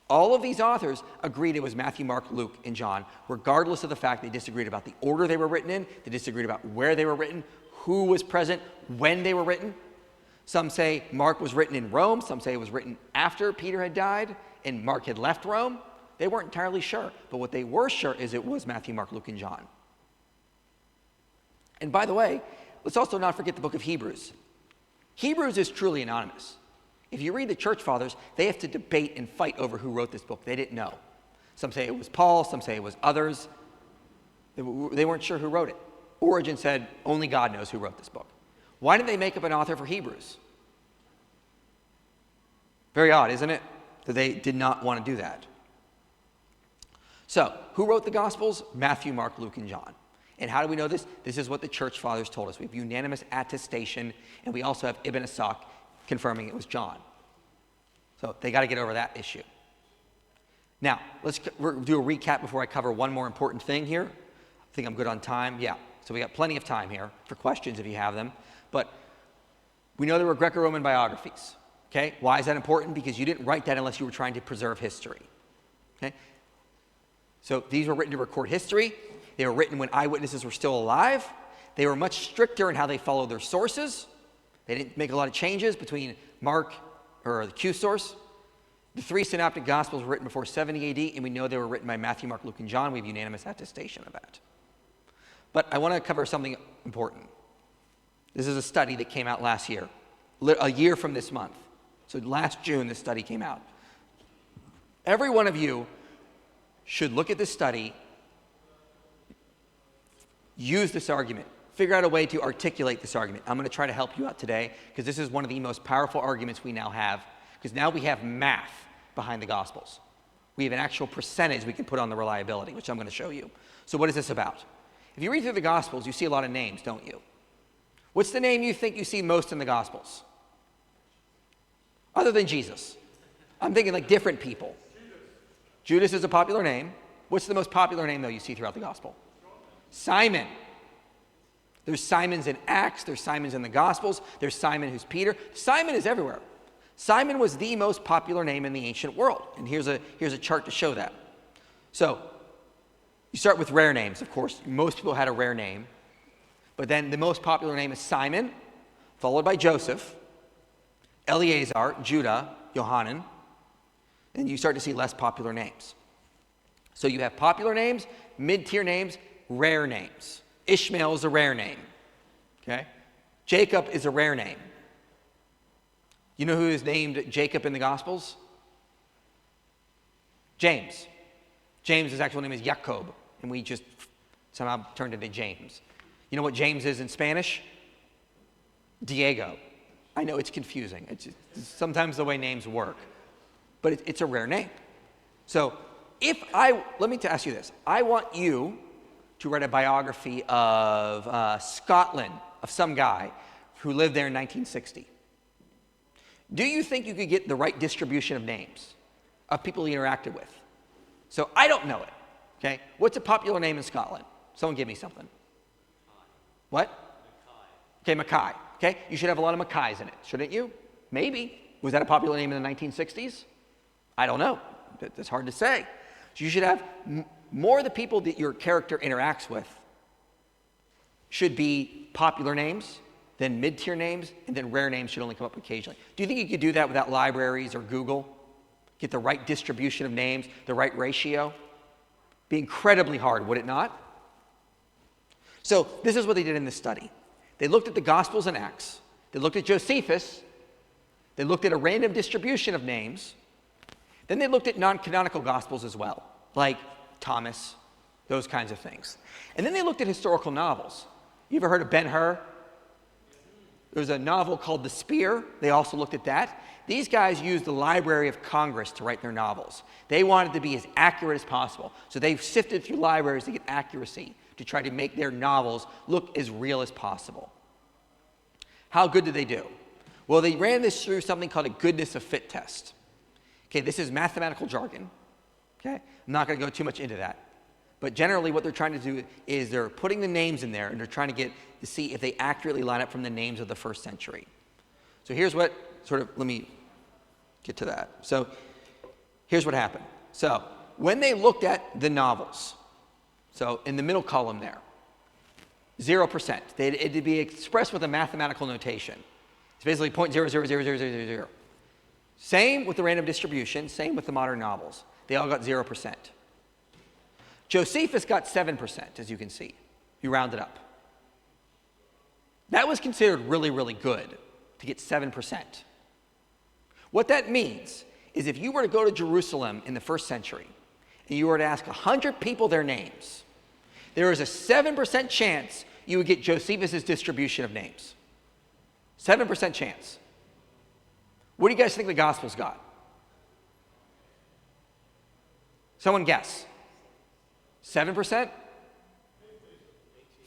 All of these authors agreed it was Matthew, Mark, Luke, and John, regardless of the fact they disagreed about the order they were written in, they disagreed about where they were written, who was present, when they were written. Some say Mark was written in Rome. Some say it was written after Peter had died and Mark had left Rome. They weren't entirely sure, but what they were sure is it was Matthew, Mark, Luke, and John. And by the way, let's also not forget the book of Hebrews. Hebrews is truly anonymous. If you read the church fathers, they have to debate and fight over who wrote this book. They didn't know. Some say it was Paul, some say it was others. They weren't sure who wrote it. Origen said, only God knows who wrote this book. Why didn't they make up an author for Hebrews? Very odd, isn't it? That they did not want to do that. So, who wrote the Gospels? Matthew, Mark, Luke, and John. And how do we know this? This is what the church fathers told us. We have unanimous attestation, and we also have Ibn Ishaq confirming it was John. So they got to get over that issue. Now, let's do a recap before I cover one more important thing here. I think I'm good on time. Yeah, so we got plenty of time here for questions if you have them. But we know there were Greco-Roman biographies. Okay, why is that important? Because you didn't write that unless you were trying to preserve history. Okay, so these were written to record history. They were written when eyewitnesses were still alive. They were much stricter in how they followed their sources. They didn't make a lot of changes between Mark or the Q source. The 3 synoptic gospels were written before 70 AD, and we know they were written by Matthew, Mark, Luke, and John. We have unanimous attestation of that. But I want to cover something important. This is a study that came out last year, a year from this month. So last June, this study came out. Every one of you should look at this study, use this argument, figure out a way to articulate this argument. I'm going to try to help you out today because this is one of the most powerful arguments we now have, because now we have math behind the Gospels. We have an actual percentage we can put on the reliability, which I'm going to show you. So what is this about? If you read through the Gospels, you see a lot of names, don't you? What's the name you think you see most in the Gospels? Other than Jesus. I'm thinking like different people. Judas is a popular name. What's the most popular name, though, you see throughout the Gospel? Simon. There's Simons in Acts. There's Simons in the Gospels. There's Simon who's Peter. Simon is everywhere. Simon was the most popular name in the ancient world. And here's a chart to show that. So you start with rare names, of course. Most people had a rare name. But then the most popular name is Simon, followed by Joseph, Eleazar, Judah, Johanan. And you start to see less popular names. So you have popular names, mid-tier names, rare names. Ishmael is a rare name. Okay? Jacob is a rare name. You know who is named Jacob in the Gospels? James. James' actual name is Jacob, and we just somehow turned it into James. You know what James is in Spanish? Diego. I know it's confusing. It's just, sometimes the way names work. But it's a rare name. So let me ask you this. I want you to write a biography of Scotland, of some guy who lived there in 1960. Do you think you could get the right distribution of names of people you interacted with? So I don't know it, okay? What's a popular name in Scotland? Someone give me something. What? Mackay. Okay, Mackay. Okay, you should have a lot of Mackays in it, shouldn't you? Maybe. Was that a popular name in the 1960s? I don't know. That's hard to say. So you should have more of the people that your character interacts with should be popular names, then mid-tier names, and then rare names should only come up occasionally. Do you think you could do that without libraries or Google? Get the right distribution of names, the right ratio? Be incredibly hard, would it not? So this is what they did in this study. They looked at the Gospels and Acts. They looked at Josephus. They looked at a random distribution of names. Then they looked at non-canonical Gospels as well, like Thomas, those kinds of things. And then they looked at historical novels. You ever heard of Ben-Hur? There's a novel called The Spear. They also looked at that. These guys used the Library of Congress to write their novels. They wanted to be as accurate as possible. So they sifted through libraries to get accuracy to try to make their novels look as real as possible. How good did they do? Well, they ran this through something called a goodness of fit test. Okay, this is mathematical jargon. Okay, I'm not going to go too much into that. But generally what they're trying to do is they're putting the names in there and they're trying to get to see if they accurately line up from the names of the first century. So here's what let me get to that. So here's what happened. So when they looked at the novels, so in the middle column there, 0%. It'd be expressed with a mathematical notation. It's basically 0.0000000. Same with the random distribution, same with the modern novels. They all got 0%. Josephus got 7%, as you can see. You round it up. That was considered really, really good to get 7%. What that means is if you were to go to Jerusalem in the first century and you were to ask 100 people their names, there is a 7% chance you would get Josephus' distribution of names. 7% chance. What do you guys think the Gospels got? Someone guess. 7%?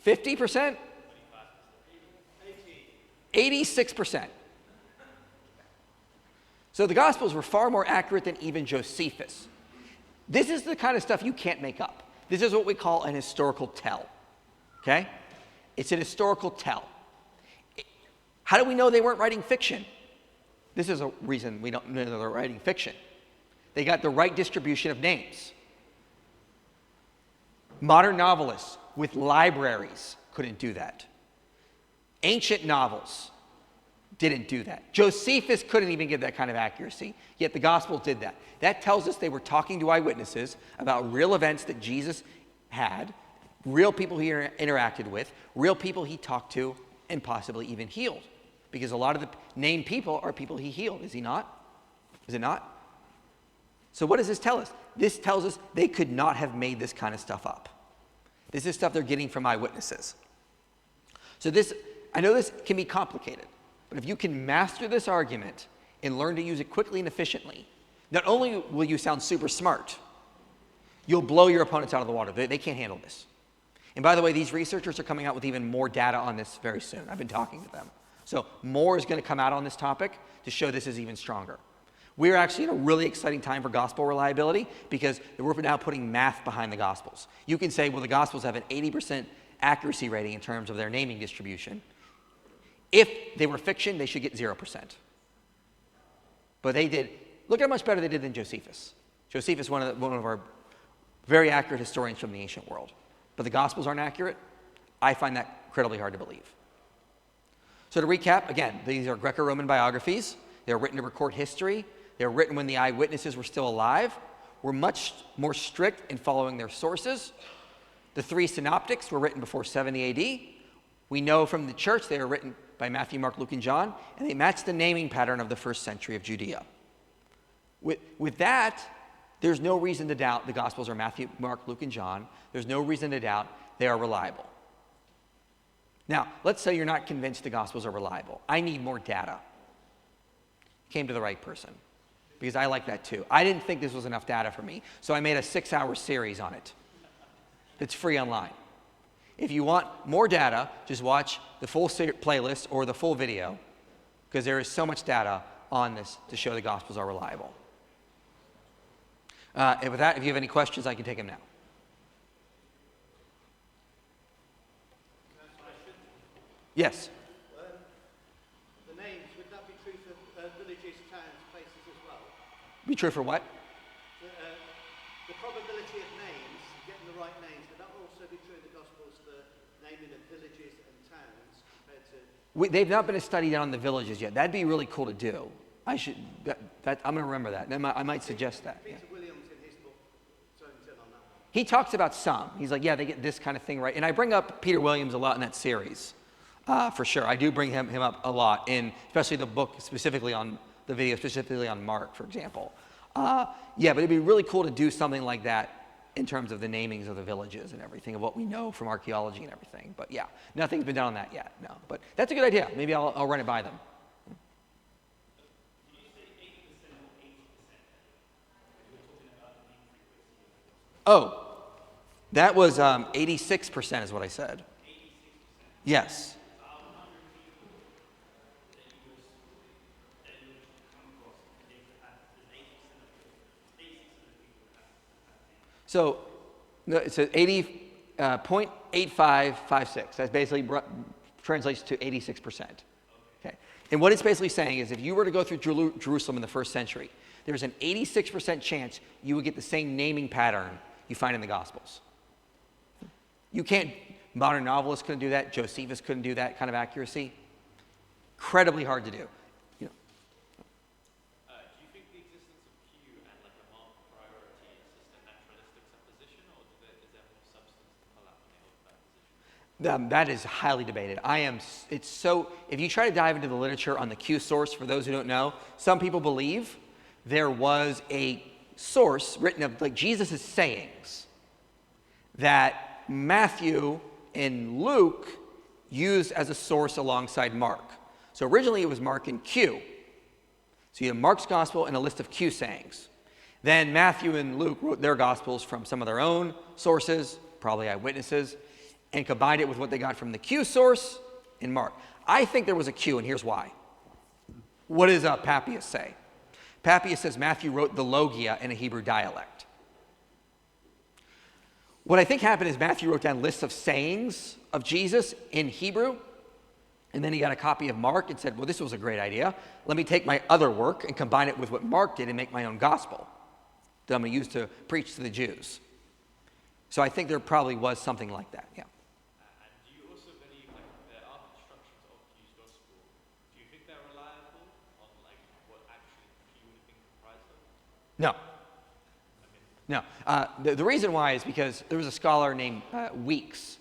50%? 86%. So the Gospels were far more accurate than even Josephus. This is the kind of stuff you can't make up. This is what we call an historical tell. Okay? It's an historical tell. How do we know they weren't writing fiction? This is a reason we don't know they're writing fiction. They got the right distribution of names. Modern novelists with libraries couldn't do that. Ancient novels didn't do that. Josephus couldn't even give that kind of accuracy, yet the Gospels did that. That tells us they were talking to eyewitnesses about real events that Jesus had, real people he interacted with, real people he talked to, and possibly even healed. Because a lot of the named people are people he healed, is he not? Is it not? So what does this tell us? This tells us they could not have made this kind of stuff up. This is stuff they're getting from eyewitnesses. So this, I know this can be complicated, but if you can master this argument and learn to use it quickly and efficiently, not only will you sound super smart, you'll blow your opponents out of the water. They can't handle this. And by the way, these researchers are coming out with even more data on this very soon. I've been talking to them. So more is going to come out on this topic to show this is even stronger. We're actually in a really exciting time for gospel reliability because we're now putting math behind the Gospels. You can say, well, the Gospels have an 80% accuracy rating in terms of their naming distribution. If they were fiction, they should get 0%. But they did. Look how much better they did than Josephus. Josephus, one of our very accurate historians from the ancient world. But the Gospels aren't accurate. I find that incredibly hard to believe. So to recap, again, these are Greco-Roman biographies. They were written to record history. They were written when the eyewitnesses were still alive. Were much more strict in following their sources. The three synoptics were written before 70 AD. We know from the church they were written by Matthew, Mark, Luke, and John, and they match the naming pattern of the first century of Judea. With that, there's no reason to doubt the Gospels are Matthew, Mark, Luke, and John. There's no reason to doubt they are reliable. Now, let's say you're not convinced the Gospels are reliable. I need more data. Came to the right person, because I like that too. I didn't think this was enough data for me, so I made a 6-hour series on it. It's free online. If you want more data, just watch the full playlist or the full video, because there is so much data on this to show the Gospels are reliable. And with that, if you have any questions, I can take them now. Yes? The names, would that be true for villages, towns, places as well? Be true for what? The probability of names, getting the right names, would that also be true in the Gospels, the naming of villages and towns compared to... They've not been studied on the villages yet. That'd be really cool to do. I'm going to remember that. I might suggest that. Peter Williams in his book zones in on that one. He talks about some. He's like, yeah, they get this kind of thing right. And I bring up Peter Williams a lot in that series, for sure. I do bring him up a lot, especially the book specifically on the video, specifically on Mark, for example. Yeah, but it'd be really cool to do something like that in terms of the namings of the villages and everything, of what we know from archaeology and everything. But yeah, nothing's been done on that yet, no. But that's a good idea. Maybe I'll run it by them. Oh, that was 86% is what I said. 86%? Yes. So it says 0.8556. That basically translates to 86%. Okay. And what it's basically saying is if you were to go through Jerusalem in the first century, there's an 86% chance you would get the same naming pattern you find in the Gospels. You can't, modern novelists couldn't do that, Josephus couldn't do that kind of accuracy. Incredibly hard to do. Do you think the existence of Q and like a mark of priority That is highly debated. If you try to dive into the literature on the Q source, for those who don't know, some people believe there was a source written of like Jesus' sayings that Matthew and Luke used as a source alongside Mark. So originally it was Mark and Q. So you have Mark's gospel and a list of Q sayings. Then Matthew and Luke wrote their gospels from some of their own sources, probably eyewitnesses, and combined it with what they got from the Q source in Mark. I think there was a Q, and here's why. What does Papias say? Papias says Matthew wrote the Logia in a Hebrew dialect. What I think happened is Matthew wrote down lists of sayings of Jesus in Hebrew, and then he got a copy of Mark and said, well, this was a great idea. Let me take my other work and combine it with what Mark did and make my own gospel that I'm going to use to preach to the Jews. So I think there probably was something like that, yeah. And do you also believe there are constructions of Q's gospel? Do you think they're reliable on what actually Q would have been comprised of? No. No. The reason why is because there was a scholar named Weeks.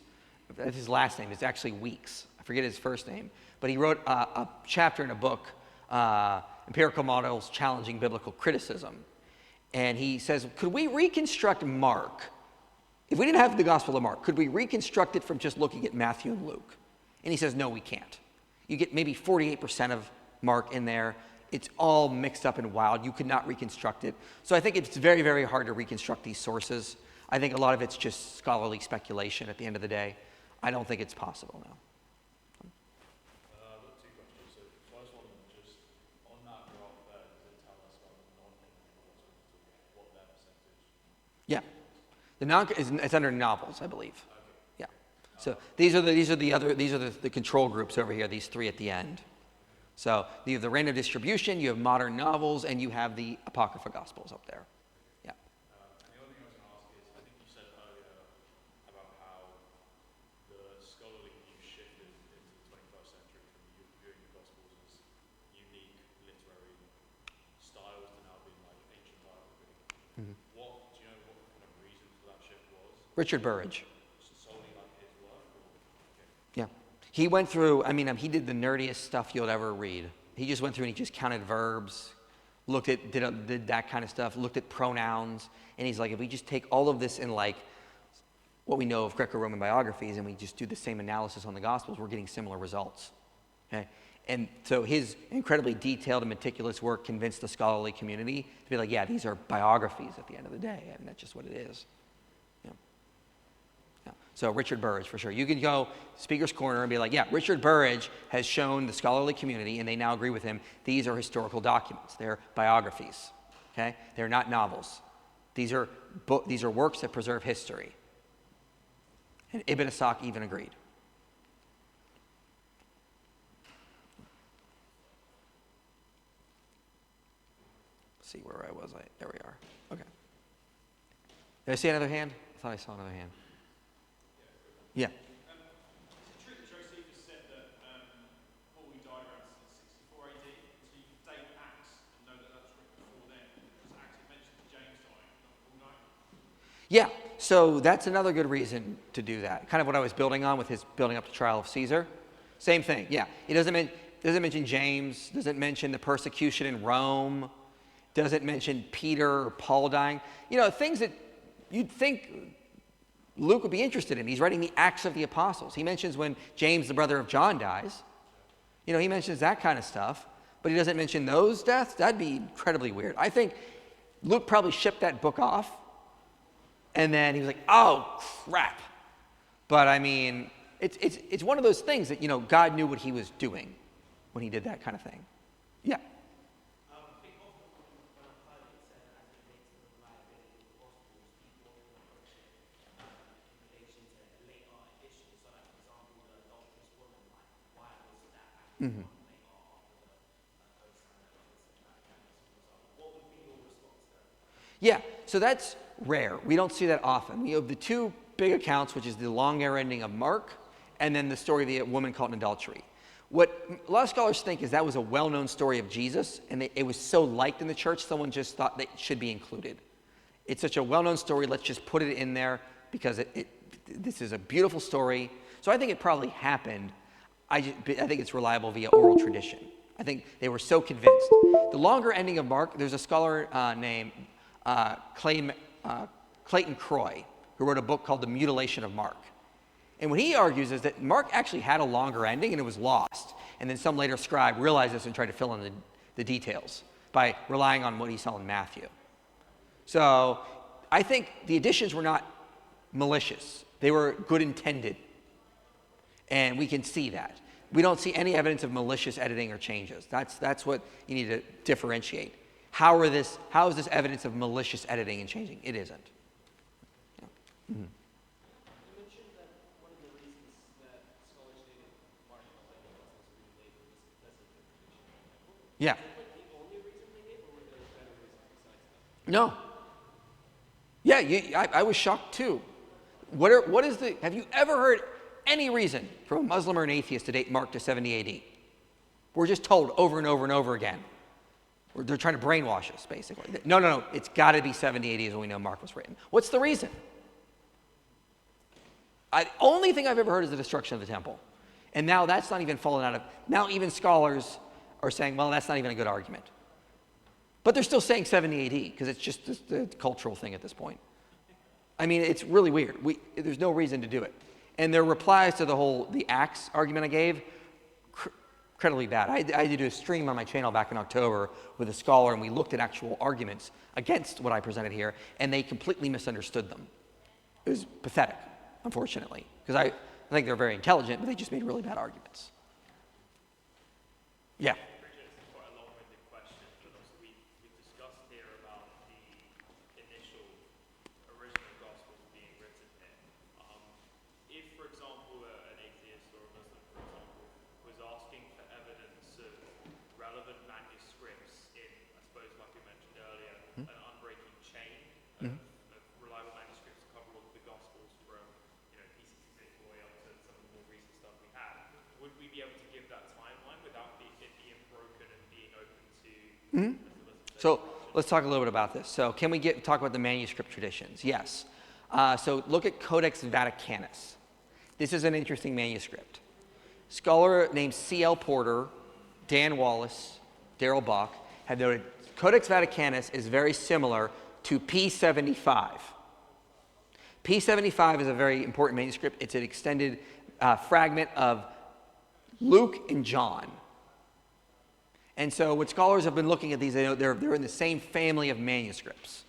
That's his last name. It's actually Weeks. I forget his first name. But he wrote a chapter in a book, Empirical Models Challenging Biblical Criticism. And he says, could we reconstruct Mark? If we didn't have the Gospel of Mark, could we reconstruct it from just looking at Matthew and Luke? And he says, no, we can't. You get maybe 48% of Mark in there. It's all mixed up and wild. You could not reconstruct it. So I think it's very, very hard to reconstruct these sources. I think a lot of it's just scholarly speculation at the end of the day. I don't think it's possible now. I've got two questions. So the first one, just on that graph there, does it tell us about the non-Hebrew what their percentage? Yeah. It's under novels, I believe. Okay. Yeah. So these are the control groups over here, these three at the end. So you have the random distribution, you have modern novels, and you have the Apocrypha Gospels up there. Yeah. And the other thing I was going to ask is, I think you said earlier about how the scholarly view shifted into the 21st century from viewing the Gospels as unique literary styles to now being like ancient biography. Mm-hmm. Do you know what kind of reason for that shift was? Richard Burridge. Solely like his work? Or? Okay. Yeah. He went through, he did the nerdiest stuff you'll ever read. He just went through and he just counted verbs, did that kind of stuff, looked at pronouns, and he's like, if we just take all of this in like what we know of Greco-Roman biographies and we just do the same analysis on the Gospels, we're getting similar results. Okay? And so his incredibly detailed and meticulous work convinced the scholarly community to be like, yeah, these are biographies at the end of the day. I mean, that's just what it is. So Richard Burridge, for sure. You can go Speaker's Corner and be like, yeah, Richard Burridge has shown the scholarly community, and they now agree with him, these are historical documents. They're biographies, okay? They're not novels. These are works that preserve history. And Ibn Ishaq even agreed. Let's see where I was. There we are. Okay. Did I see another hand? I thought I saw another hand. Yeah. Josephus said that Paul died around 64 AD, so you can date Acts and know that that's written before then, because Acts mentioned James dying, not Paul dying. Yeah, so that's another good reason to do that. Kind of what I was building on with his building up the trial of Caesar. Same thing, yeah. He doesn't mention James, doesn't mention the persecution in Rome, doesn't mention Peter or Paul dying. Things that you'd think Luke would be interested in. He's writing the Acts of the Apostles. He mentions when James, the brother of John, dies. He mentions that kind of stuff, but he doesn't mention those deaths. That'd be incredibly weird. I think Luke probably shipped that book off, and then he was like, oh, crap. But it's one of those things that, God knew what he was doing when he did that kind of thing. Yeah. Mm-hmm. Yeah, so that's rare. We don't see that often. We have the two big accounts, which is the long air ending of Mark, and then the story of the woman caught in adultery. What a lot of scholars think is that was a well-known story of Jesus, and it was so liked in the church, someone just thought that it should be included. It's such a well-known story, let's just put it in there, because this is a beautiful story. So I think it probably happened. I think it's reliable via oral tradition. I think they were so convinced. The longer ending of Mark, there's a scholar named Clayton Croy, who wrote a book called The Mutilation of Mark. And what he argues is that Mark actually had a longer ending and it was lost. And then some later scribe realized this and tried to fill in the details by relying on what he saw in Matthew. So I think the additions were not malicious. They were good intended. And we can see that. We don't see any evidence of malicious editing or changes. That's what you need to differentiate. How is this evidence of malicious editing and changing? It isn't. Yeah. Mm-hmm. You mentioned that one of the reasons that scholars dated Mark was really late was because of the tradition of the temple. Yeah. Is that like the only reason they gave, or were there better reasons besides that? No. Yeah, I was shocked too. Have you ever heard any reason from a Muslim or an atheist to date Mark to 70 AD? We're just told over and over and over again. They're trying to brainwash us, basically. No, it's got to be 70 AD is when we know Mark was written. What's the reason? The only thing I've ever heard is the destruction of the temple. And now that's not even fallen out of, now even scholars are saying, well, that's not even a good argument. But they're still saying 70 AD because it's just a cultural thing at this point. I mean, it's really weird. There's no reason to do it. And their replies to the Acts argument I gave, incredibly bad. I did a stream on my channel back in October with a scholar, and we looked at actual arguments against what I presented here, and they completely misunderstood them. It was pathetic, unfortunately, because I think they're very intelligent, but they just made really bad arguments. Yeah. It's quite a long-winded question, but obviously we've discussed here about the initial original Gospels being written here. If, for example, an atheist or a Muslim, for example, was asking for evidence of relevant manuscripts in, I suppose, like we mentioned earlier, an unbreaking chain of reliable manuscripts to cover all of the Gospels from, PC6 all the way up to some of the more recent stuff we have, would we be able to give that timeline without it being broken and being open to... So let's talk a little bit about this. So can we talk about the manuscript traditions? Yes. So look at Codex Vaticanus. This is an interesting manuscript. Scholar named C.L. Porter, Dan Wallace, Darrell Bach have noted Codex Vaticanus is very similar to P75. P75 is a very important manuscript. It's an extended fragment of Luke and John. And so what scholars have been looking at these, they're in the same family of manuscripts.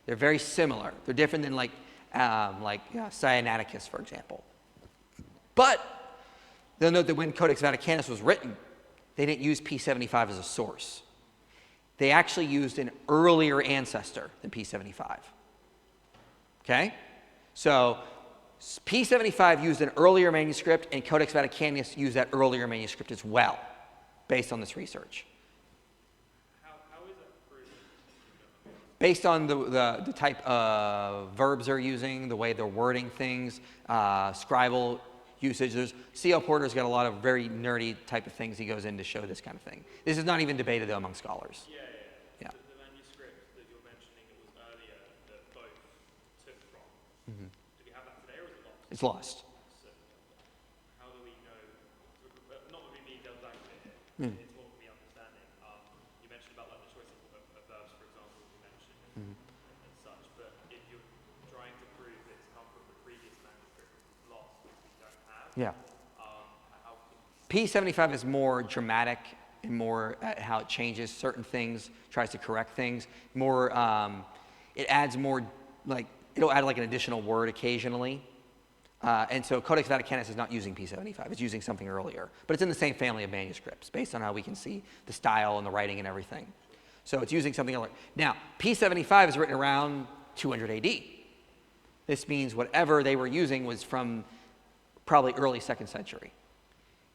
They're very similar. They're different than like Sinaiticus, for example. But they'll note that when Codex Vaticanus was written, they didn't use P75 as a source. They actually used an earlier ancestor than P75. Okay? So P75 used an earlier manuscript, and Codex Vaticanus used that earlier manuscript as well, based on this research. How is that proven? Based on the type of verbs they're using, the way they're wording things, scribal usage. C.L. Porter's got a lot of very nerdy type of things he goes in to show this kind of thing. This is not even debated, though, among scholars. Yeah. The manuscript that you're mentioning that was earlier that both took from, do we have that today or is it lost? It's lost. So how do we know, not that we need devil's advocate here, it's what we understanding. You mentioned about like the choice of verbs, for example, you mentioned and such, but if you're trying to prove it's come from the previous manuscript that's lost, which we don't have, Yeah. how can P75 is more dramatic and more how it changes certain things, tries to correct things. More, it adds more, like, it'll add like an additional word occasionally. And so Codex Vaticanus is not using P75, it's using something earlier. But it's in the same family of manuscripts, based on how we can see the style and the writing and everything. So it's using something earlier. Now, P75 is written around 200 AD. This means whatever they were using was from probably early 2nd century.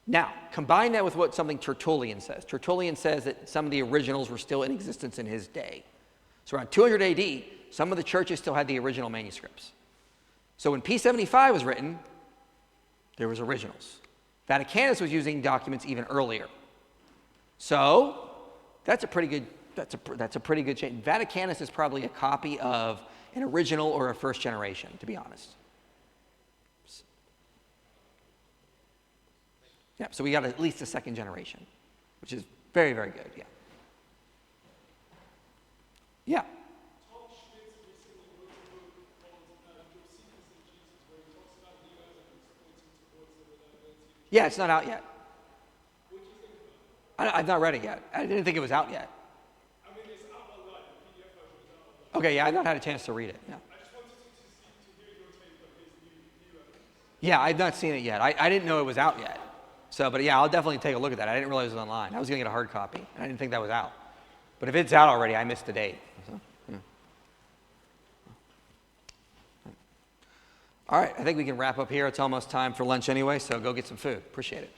Now, combine that with what something Tertullian says. Tertullian says that some of the originals were still in existence in his day. So around 200 AD, some of the churches still had the original manuscripts. So when P75 was written, there was originals. Vaticanus was using documents even earlier. So that's a pretty good change. Vaticanus is probably a copy of an original or a first generation, to be honest. Yeah, so we got at least a second generation, which is very, very good, yeah. Yeah. Yeah, it's not out yet. I've not read it yet. I didn't think it was out yet. Okay, yeah, I've not had a chance to read it. Yeah. Yeah, I've not seen it yet. I didn't know it was out yet. So, but yeah, I'll definitely take a look at that. I didn't realize it was online. I was going to get a hard copy, and I didn't think that was out. But if it's out already, I missed the date. So, yeah. All right, I think we can wrap up here. It's almost time for lunch anyway, so go get some food. Appreciate it.